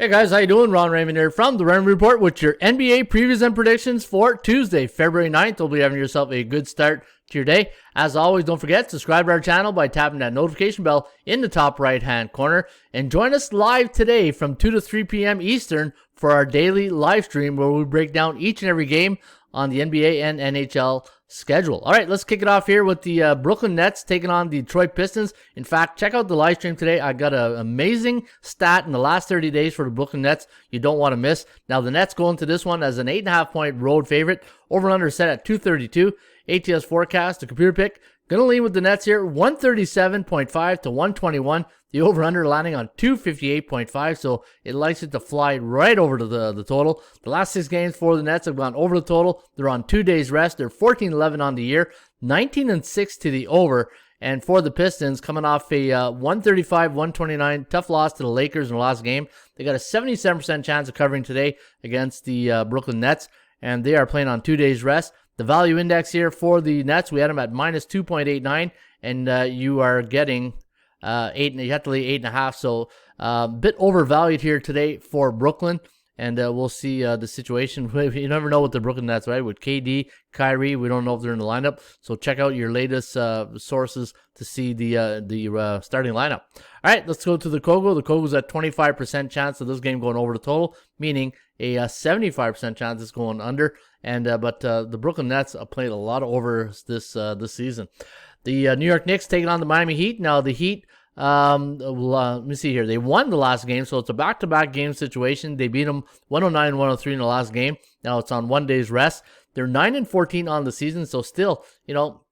Hey guys, how you doing? Ron Raymond here from the Raymond Report with your NBA previews and predictions for Tuesday, February 9th. Hope you're having yourself a good start to your day. As always, don't forget to subscribe to our channel by tapping that notification bell in the top right-hand corner. And join us live today from 2 to 3 p.m. Eastern for our daily live stream where we break down each and every game on the NBA and NHL schedule. All right, let's kick it off here with the Brooklyn Nets taking on the Detroit Pistons. In fact, check out the live stream today. I got an amazing stat in the last 30 days for the Brooklyn Nets you don't want to miss. Now, the Nets go into this one as an 8.5-point road favorite. Over-under set at 232. ATS forecast, the computer pick. Gonna lean with the Nets here, 137.5 to 121. The over-under landing on 258.5, so it likes it to fly right over to the total. The last 6 games for the Nets have gone over the total. They're on 2 days rest. They're 14-11 on the year, 19-6 to the over. And for the Pistons, coming off a 135-129 tough loss to the Lakers in the last game, they got a 77% chance of covering today against the Brooklyn Nets, and they are playing on 2 days rest. The value index here for the Nets, we had them at minus 2.89, and you are getting 8. You have to lay 8.5, so a bit overvalued here today for Brooklyn. And we'll see the situation. You never know with the Brooklyn Nets, right? With KD, Kyrie, we don't know if they're in the lineup. So check out your latest sources to see the starting lineup. All right, let's go to the Kogo. The Kogo's at 25% chance of this game going over the total, meaning a 75% chance it's going under. And but the Brooklyn Nets played a lot of overs this season. The New York Knicks taking on the Miami Heat. Now the Heat, let me see here. They won the last game, so it's a back-to-back game situation. They beat them 109-103 in the last game. Now it's on 1 day's rest. They're 9-14 on the season, so still, you know,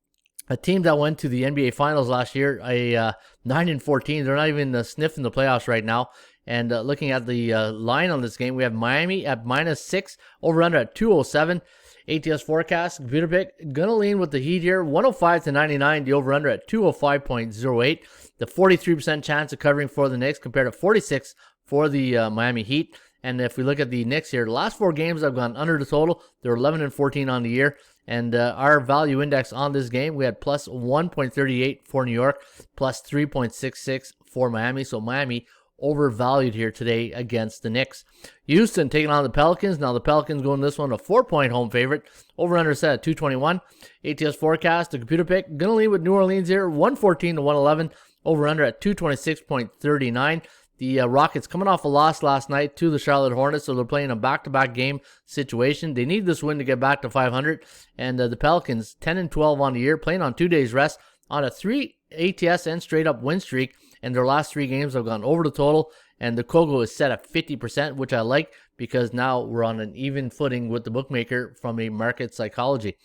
a team that went to the NBA Finals last year, 9-14. They're not even sniffing the playoffs right now. And looking at the line on this game, we have Miami at -6, over-under at 207. ATS forecast, computer pick, gonna lean with the Heat here, 105-99, the over-under at 205.08. The 43% chance of covering for the Knicks compared to 46 for the Miami Heat. And if we look at the Knicks here, the last 4 games have gone under the total. They're 11-14 on the year. And our value index on this game, we had plus 1.38 for New York, plus 3.66 for Miami. So Miami overvalued here today against the Knicks. Houston taking on the Pelicans. Now the Pelicans going this one a 4-point home favorite. Over-under set at 221. ATS forecast, the computer pick. Gonna lead with New Orleans here, 114-111. Over-under at 226.39. The Rockets coming off a loss last night to the Charlotte Hornets, so they're playing a back-to-back game situation. They need this win to get back to 500. And the Pelicans, 10-12 on the year, playing on 2 days rest, on a 3 ATS and straight-up win streak. And their last 3 games have gone over the total. And the Kogo is set at 50%, which I like because now we're on an even footing with the bookmaker from a market psychology.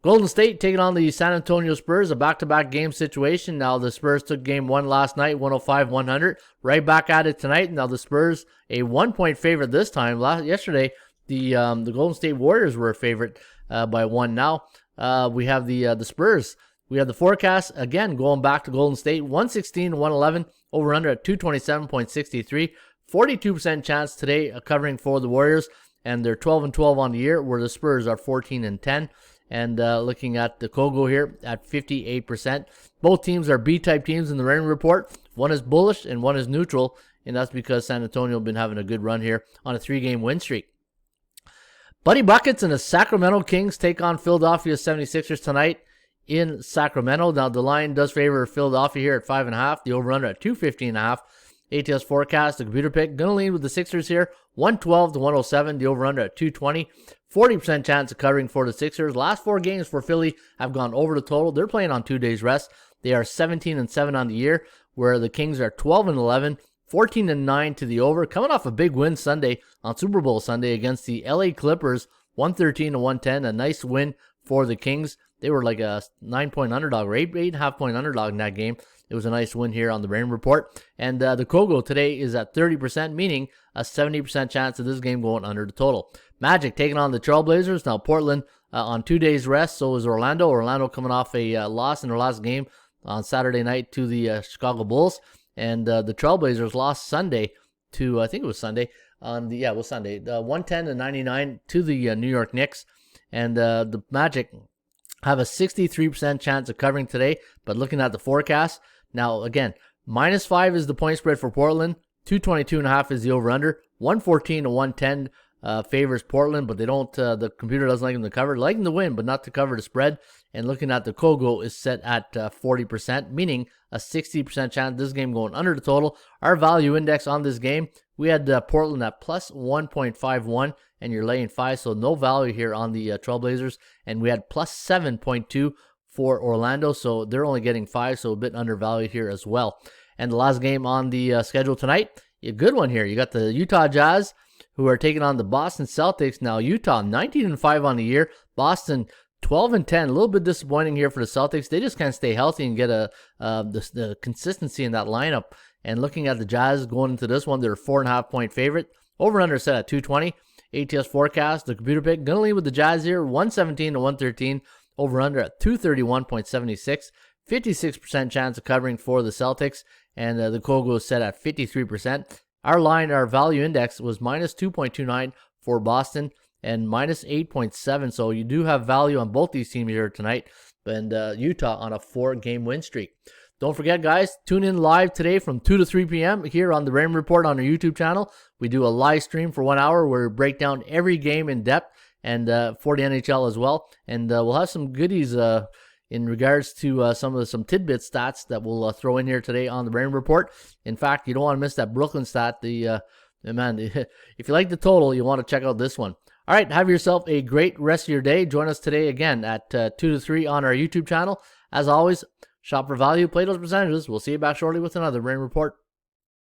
Golden State taking on the San Antonio Spurs, a back-to-back game situation. Now the Spurs took game 1 last night, 105-100. Right back at it tonight. Now the Spurs, a 1-point favorite this time. Yesterday, the Golden State Warriors were a favorite by 1. Now we have the Spurs. We have the forecast, again, going back to Golden State, 116-111, over-under at 227.63. 42% chance today of covering for the Warriors, and they're 12-12 on the year, where the Spurs are 14-10. And looking at the Kogo here at 58%. Both teams are B-type teams in the Raymond Report. One is bullish and one is neutral, and that's because San Antonio have been having a good run here on a 3-game win streak. Buddy Buckets and the Sacramento Kings take on Philadelphia 76ers tonight in Sacramento. Now the line does favor Philadelphia here at 5.5. The over-under at 215.5. ATS forecast, the computer pick, gonna lean with the Sixers here, 112-107. The over-under at 220. 40% chance of covering for the Sixers. Last 4 games for Philly have gone over the total. They're playing on 2 days rest. They are 17-7 on the year, where the Kings are 12-11, 14-9 to the over. Coming off a big win Sunday on Super Bowl Sunday against the LA Clippers, 113-110. A nice win for the Kings. They were like a 9-point underdog or 8.5-point underdog in that game. It was a nice win here on the Raymond Report. And the Kogo today is at 30%, meaning a 70% chance of this game going under the total. Magic taking on the Trailblazers. Now Portland on 2 days rest. So is Orlando. Orlando coming off a loss in their last game on Saturday night to the Chicago Bulls. And the Trailblazers lost Sunday to, I think it was Sunday. It was Sunday. 110-99 to the New York Knicks. And the Magic have a 63% chance of covering today. But looking at the forecast, now again, -5 is the point spread for Portland. 222.5 is the over-under. 114 to 110 favors Portland, but they don't. The computer doesn't like them to cover. Like them to win, but not to cover the spread. And looking at the Kogo is set at 40%, meaning a 60% chance this game going under the total. Our value index on this game, we had Portland at plus 1.51, and you're laying 5, so no value here on the Trailblazers. And we had plus 7.2 for Orlando, so they're only getting 5, so a bit undervalued here as well. And the last game on the schedule tonight, a good one here. You got the Utah Jazz, who are taking on the Boston Celtics. Now, Utah 19-5 on the year. Boston 12-10. A little bit disappointing here for the Celtics. They just can't stay healthy and get the consistency in that lineup. And looking at the Jazz going into this one, they're a 4.5-point favorite. Over/under set at 220. ATS forecast, the computer pick, gonna lead with the Jazz here, 117 to 113. Over/under at 231.76. 56% chance of covering for the Celtics. And the Kogo is set at 53%. Our line, our value index was minus 2.29 for Boston and minus 8.7. So you do have value on both these teams here tonight. And Utah on a 4-game win streak. Don't forget, guys, tune in live today from 2 to 3 p.m. here on the Raymond Report on our YouTube channel. We do a live stream for 1 hour where we break down every game in depth and for the NHL as well. And we'll have some goodies in regards to some tidbit stats that we'll throw in here today on the Raymond Report. In fact, you don't want to miss that Brooklyn stat. Man, if you like the total, you want to check out this one. All right, have yourself a great rest of your day. Join us today again at 2 to 3 on our YouTube channel. As always, shop for value, play those percentages. We'll see you back shortly with another Raymond Report.